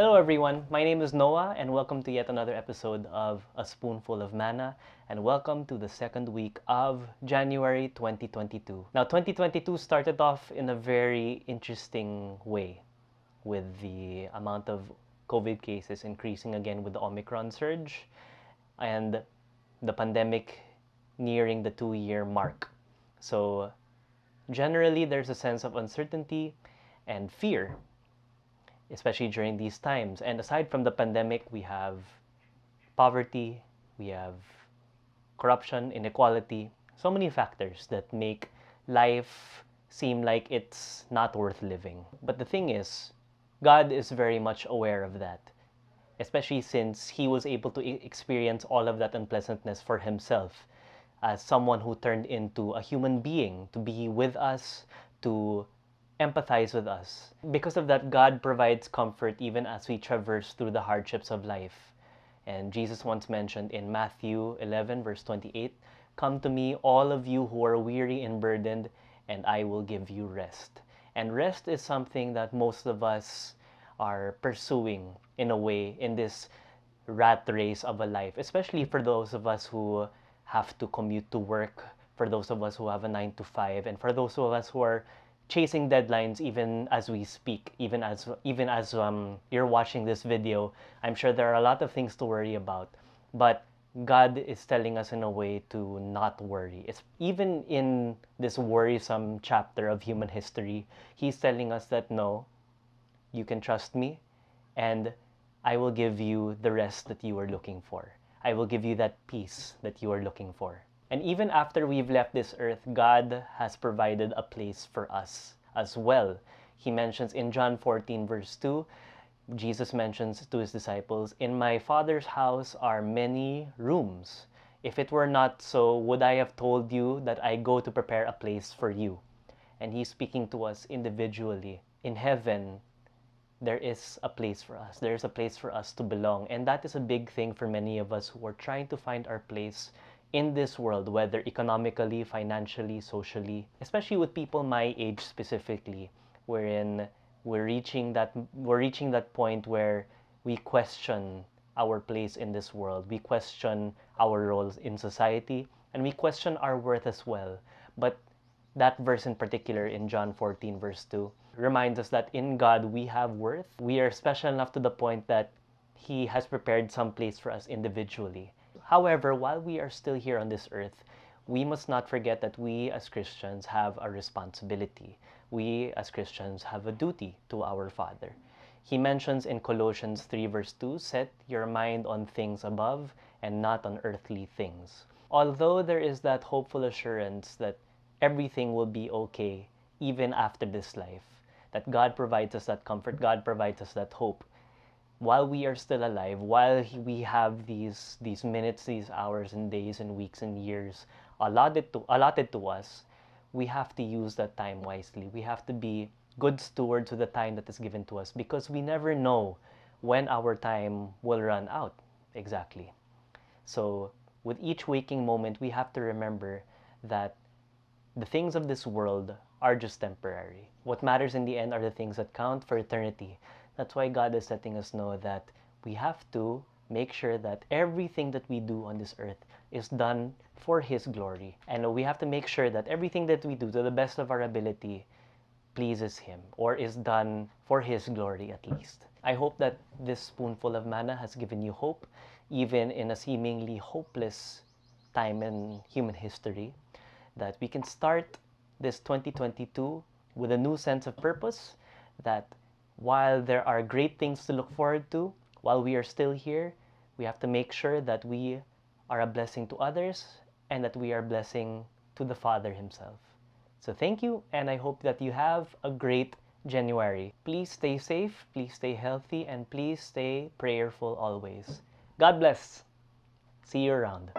Hello everyone, my name is Noah and welcome to yet another episode of A Spoonful of Manna and welcome to the second week of January 2022. Now 2022 started off in a very interesting way with the amount of COVID cases increasing again with the Omicron surge and the pandemic nearing the 2-year mark. So generally there's a sense of uncertainty and fear, especially during these times. And aside from the pandemic, we have poverty, we have corruption, inequality, so many factors that make life seem like it's not worth living. But the thing is, God is very much aware of that, especially since He was able to experience all of that unpleasantness for Himself as someone who turned into a human being to be with us, to empathize with us. Because of that, God provides comfort even as we traverse through the hardships of life. And Jesus once mentioned in Matthew 11, verse 28, "Come to me, all of you who are weary and burdened, and I will give you rest." And rest is something that most of us are pursuing in a way in this rat race of a life, especially for those of us who have to commute to work, for those of us who have a 9 to 5, and for those of us who are chasing deadlines even as we speak, even as you're watching this video. I'm sure there are a lot of things to worry about, but God is telling us in a way to not worry. It's even in this worrisome chapter of human history, He's telling us that no, you can trust me, and I will give you the rest that you are looking for. I will give you that peace that you are looking for. And even after we've left this earth, God has provided a place for us as well. He mentions in John 14, verse 2, Jesus mentions to His disciples, "In my Father's house are many rooms. If it were not so, would I have told you that I go to prepare a place for you?" And He's speaking to us individually. In heaven, there is a place for us. There's a place for us to belong. And that is a big thing for many of us who are trying to find our place in this world, whether economically, financially, socially, especially with people my age specifically, wherein we're reaching that point where we question our place in this world. We question our roles in society, and we question our worth as well. But that verse in particular in John 14, verse 2, reminds us that in God we have worth. We are special enough to the point that He has prepared some place for us individually. However, while we are still here on this earth, we must not forget that we as Christians have a responsibility. We as Christians have a duty to our Father. He mentions in Colossians 3 verse 2, "Set your mind on things above and not on earthly things." Although there is that hopeful assurance that everything will be okay even after this life, that God provides us that comfort, God provides us that hope. While we are still alive, while we have these minutes, these hours and days and weeks and years allotted to us, we have to use that time wisely. We have to be good stewards of the time that is given to us, because we never know when our time will run out exactly. So with each waking moment, we have to remember that the things of this world are just temporary. What matters in the end are the things that count for eternity. That's why God is letting us know that we have to make sure that everything that we do on this earth is done for His glory. And we have to make sure that everything that we do to the best of our ability pleases Him, or is done for His glory at least. I hope that this spoonful of manna has given you hope, even in a seemingly hopeless time in human history, that we can start this 2022 with a new sense of purpose, that while there are great things to look forward to, while we are still here, we have to make sure that we are a blessing to others and that we are a blessing to the Father Himself. So thank you, and I hope that you have a great January. Please stay safe, please stay healthy, and please stay prayerful always. God bless. See you around.